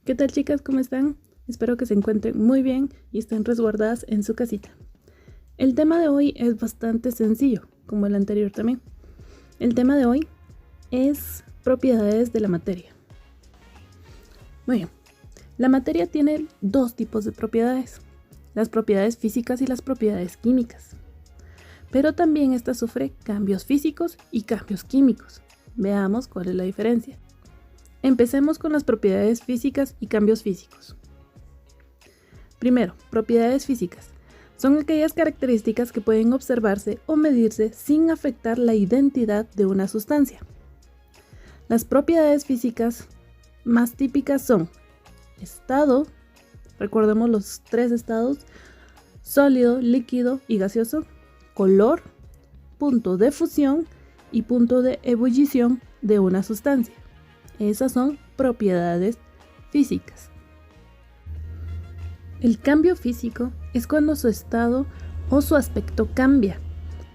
¿Qué tal, chicas? ¿Cómo están? Espero que se encuentren muy bien y estén resguardadas en su casita. El tema de hoy es bastante sencillo, como el anterior también. El tema de hoy es propiedades de la materia. Muy bien. La materia tiene dos tipos de propiedades: las propiedades físicas y las propiedades químicas. Pero también esta sufre cambios físicos y cambios químicos. Veamos cuál es la diferencia. Empecemos con las propiedades físicas y cambios físicos. Primero, propiedades físicas. Son aquellas características que pueden observarse o medirse sin afectar la identidad de una sustancia. Las propiedades físicas más típicas son estado, recordemos los tres estados: sólido, líquido y gaseoso; color, punto de fusión y punto de ebullición de una sustancia. Esas son propiedades físicas. El cambio físico es cuando su estado o su aspecto cambia,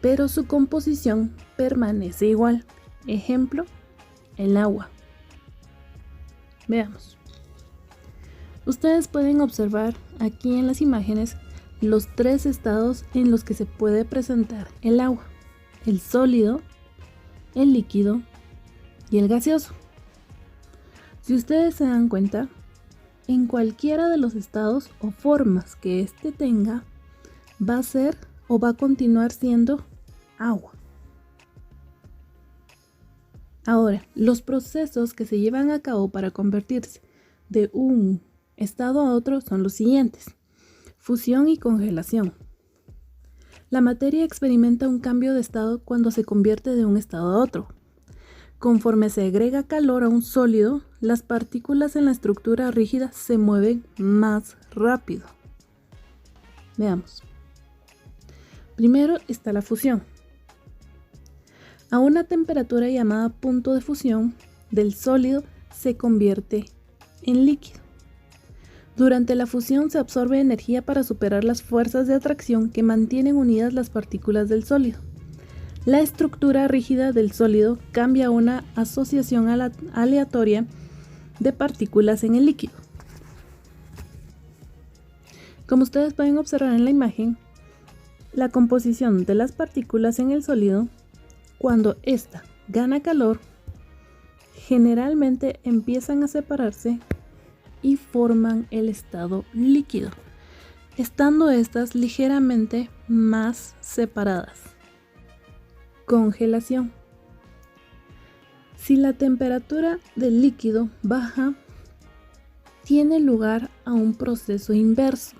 pero su composición permanece igual. Ejemplo, el agua. Veamos. Ustedes pueden observar aquí en las imágenes los tres estados en los que se puede presentar el agua: el sólido, el líquido y el gaseoso. Si ustedes se dan cuenta, en cualquiera de los estados o formas que éste tenga, va a ser o va a continuar siendo agua. Ahora, los procesos que se llevan a cabo para convertirse de un estado a otro son los siguientes: fusión y congelación. La materia experimenta un cambio de estado cuando se convierte de un estado a otro. Conforme se agrega calor a un sólido, las partículas en la estructura rígida se mueven más rápido. Veamos. Primero está la fusión. A una temperatura llamada punto de fusión, del sólido se convierte en líquido. Durante la fusión se absorbe energía para superar las fuerzas de atracción que mantienen unidas las partículas del sólido. La estructura rígida del sólido cambia a una asociación aleatoria de partículas en el líquido. Como ustedes pueden observar en la imagen, la composición de las partículas en el sólido, cuando ésta gana calor, generalmente empiezan a separarse y forman el estado líquido, estando estas ligeramente más separadas. Congelación. Si la temperatura del líquido baja, tiene lugar a un proceso inverso.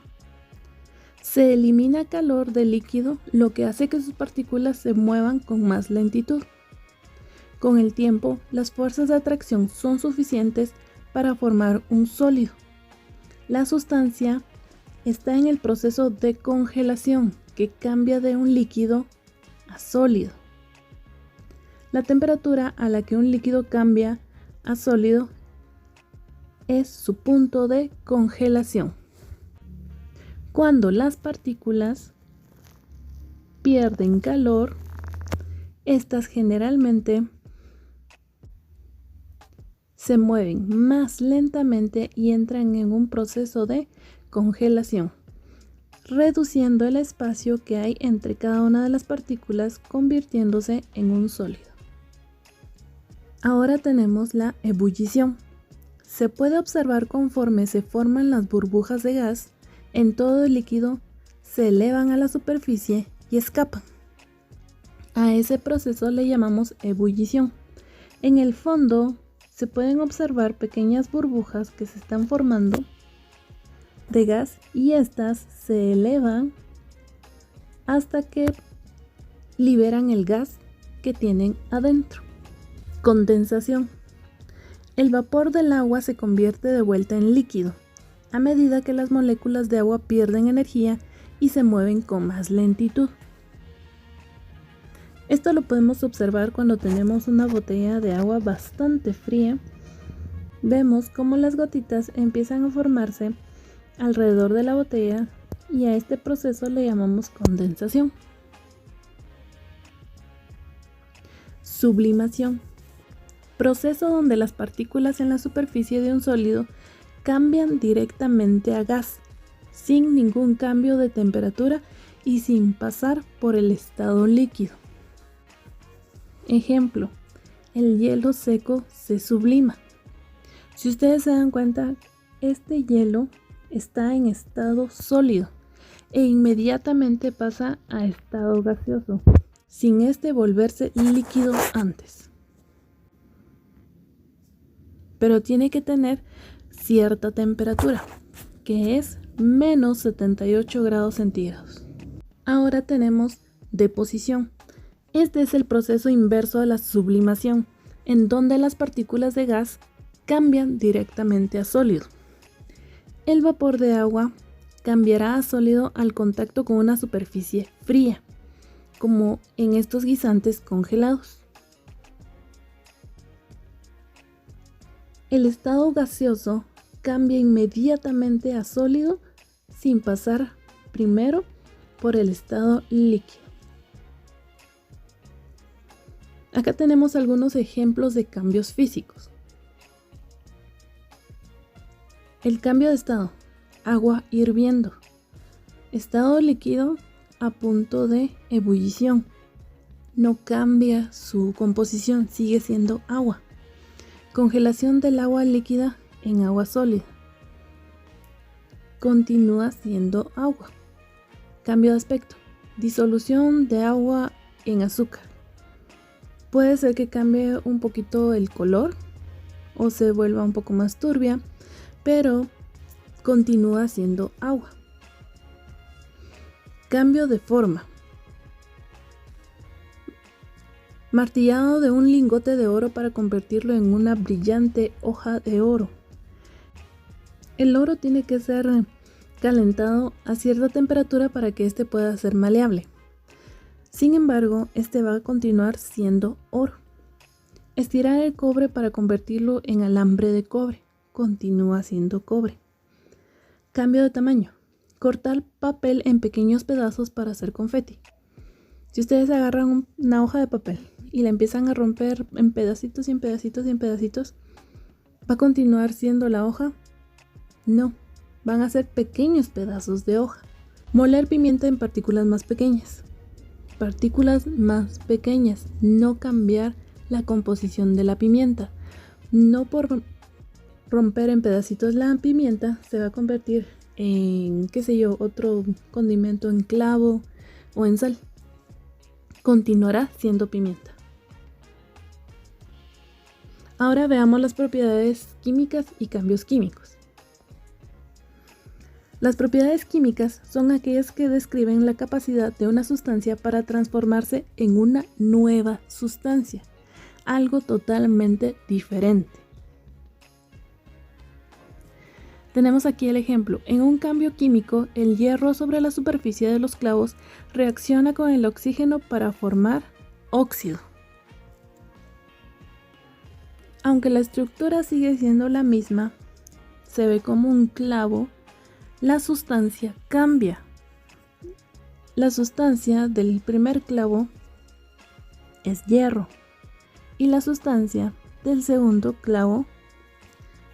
Se elimina calor del líquido, lo que hace que sus partículas se muevan con más lentitud. Con el tiempo, las fuerzas de atracción son suficientes para formar un sólido. La sustancia está en el proceso de congelación, que cambia de un líquido a sólido. La temperatura a la que un líquido cambia a sólido es su punto de congelación. Cuando las partículas pierden calor, estas generalmente se mueven más lentamente y entran en un proceso de congelación, reduciendo el espacio que hay entre cada una de las partículas, convirtiéndose en un sólido. Ahora tenemos la ebullición. Se puede observar conforme se forman las burbujas de gas en todo el líquido, se elevan a la superficie y escapan. A ese proceso le llamamos ebullición. En el fondo se pueden observar pequeñas burbujas que se están formando de gas y estas se elevan hasta que liberan el gas que tienen adentro. Condensación. El vapor del agua se convierte de vuelta en líquido a medida que las moléculas de agua pierden energía y se mueven con más lentitud. Esto lo podemos observar cuando tenemos una botella de agua bastante fría. Vemos cómo las gotitas empiezan a formarse alrededor de la botella y a este proceso le llamamos condensación. Sublimación. Proceso donde las partículas en la superficie de un sólido cambian directamente a gas, sin ningún cambio de temperatura y sin pasar por el estado líquido. Ejemplo, el hielo seco se sublima. Si ustedes se dan cuenta, este hielo está en estado sólido e inmediatamente pasa a estado gaseoso, sin volverse líquido antes. Pero tiene que tener cierta temperatura, que es menos 78 grados centígrados. Ahora tenemos deposición. Este es el proceso inverso a la sublimación, en donde las partículas de gas cambian directamente a sólido. El vapor de agua cambiará a sólido al contacto con una superficie fría, como en estos guisantes congelados. El estado gaseoso cambia inmediatamente a sólido sin pasar primero por el estado líquido. Acá tenemos algunos ejemplos de cambios físicos. El cambio de estado: agua hirviendo. Estado líquido a punto de ebullición. No cambia su composición, sigue siendo agua. Congelación del agua líquida en agua sólida. Continúa siendo agua. Cambio de aspecto: disolución de agua en azúcar. Puede ser que cambie un poquito el color o se vuelva un poco más turbia, pero continúa siendo agua. Cambio de forma: martillado de un lingote de oro para convertirlo en una brillante hoja de oro. El oro tiene que ser calentado a cierta temperatura para que este pueda ser maleable. Sin embargo, este va a continuar siendo oro. Estirar el cobre para convertirlo en alambre de cobre. Continúa siendo cobre. Cambio de tamaño: cortar papel en pequeños pedazos para hacer confeti. Si ustedes agarran una hoja de papel y la empiezan a romper en pedacitos y en pedacitos y en pedacitos, ¿va a continuar siendo la hoja? No, van a ser pequeños pedazos de hoja. Moler pimienta en partículas más pequeñas. Partículas más pequeñas, no cambiar la composición de la pimienta. No por romper en pedacitos la pimienta se va a convertir en, otro condimento, en clavo o en sal. Continuará siendo pimienta. Ahora veamos las propiedades químicas y cambios químicos. Las propiedades químicas son aquellas que describen la capacidad de una sustancia para transformarse en una nueva sustancia, algo totalmente diferente. Tenemos aquí el ejemplo. En un cambio químico, el hierro sobre la superficie de los clavos reacciona con el oxígeno para formar óxido. Aunque la estructura sigue siendo la misma, se ve como un clavo, la sustancia cambia. La sustancia del primer clavo es hierro y la sustancia del segundo clavo,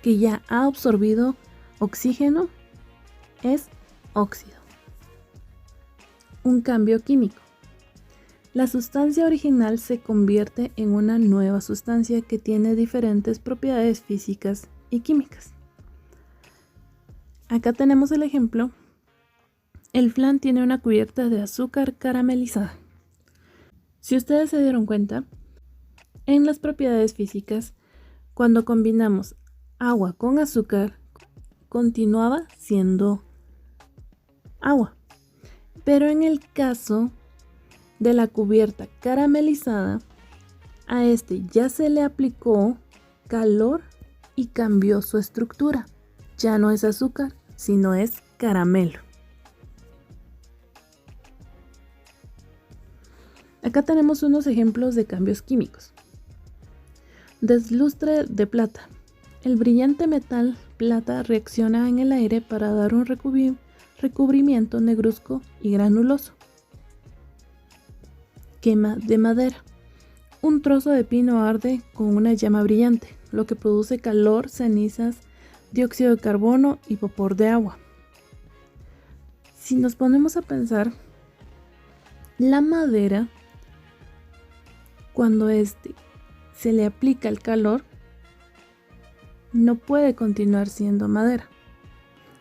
que ya ha absorbido oxígeno, es óxido. Un cambio químico: la sustancia original se convierte en una nueva sustancia que tiene diferentes propiedades físicas y químicas. Acá tenemos el ejemplo. El flan tiene una cubierta de azúcar caramelizada. Si ustedes se dieron cuenta, en las propiedades físicas, cuando combinamos agua con azúcar, continuaba siendo agua. Pero en el caso de la cubierta caramelizada, a este ya se le aplicó calor y cambió su estructura. Ya no es azúcar, sino es caramelo. Acá tenemos unos ejemplos de cambios químicos. Deslustre de plata. El brillante metal plata reacciona en el aire para dar un recubrimiento negruzco y granuloso. Quema de madera. Un trozo de pino arde con una llama brillante, lo que produce calor, cenizas, dióxido de carbono y vapor de agua. Si nos ponemos a pensar, la madera, cuando se le aplica el calor, no puede continuar siendo madera.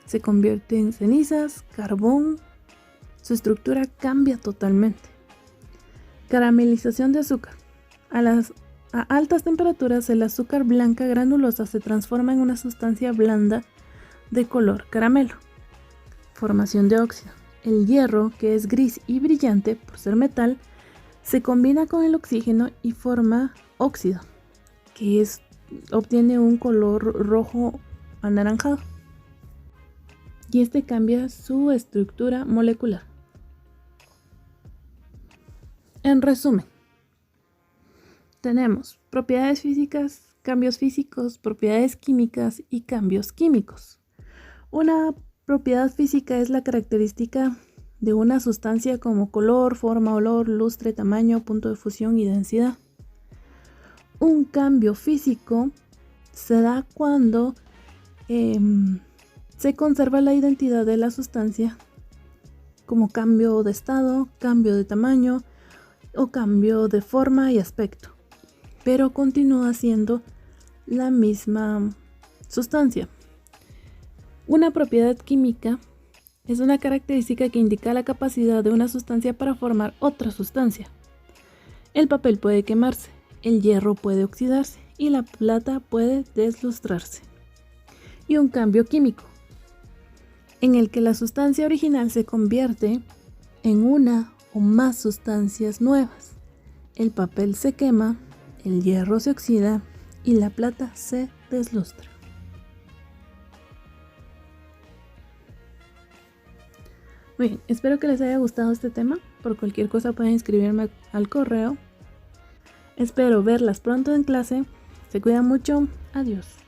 Se convierte en cenizas, carbón, su estructura cambia totalmente. Caramelización de azúcar. A altas temperaturas, el azúcar blanca granulosa se transforma en una sustancia blanda de color caramelo. Formación de óxido. El hierro, que es gris y brillante por ser metal, se combina con el oxígeno y forma óxido, que obtiene un color rojo anaranjado. Y cambia su estructura molecular. En resumen, tenemos propiedades físicas, cambios físicos, propiedades químicas y cambios químicos. Una propiedad física es la característica de una sustancia como color, forma, olor, lustre, tamaño, punto de fusión y densidad. Un cambio físico se da cuando se conserva la identidad de la sustancia, como cambio de estado, cambio de tamaño o cambio de forma y aspecto, pero continúa siendo la misma sustancia. Una propiedad química es una característica que indica la capacidad de una sustancia para formar otra sustancia. El papel puede quemarse, el hierro puede oxidarse y la plata puede deslustrarse. Y un cambio químico, en el que la sustancia original se convierte en una o más sustancias nuevas. El papel se quema, el hierro se oxida y la plata se deslustra. Muy bien, espero que les haya gustado este tema. Por cualquier cosa pueden escribirme al correo. Espero verlas pronto en clase. Se cuidan mucho. Adiós.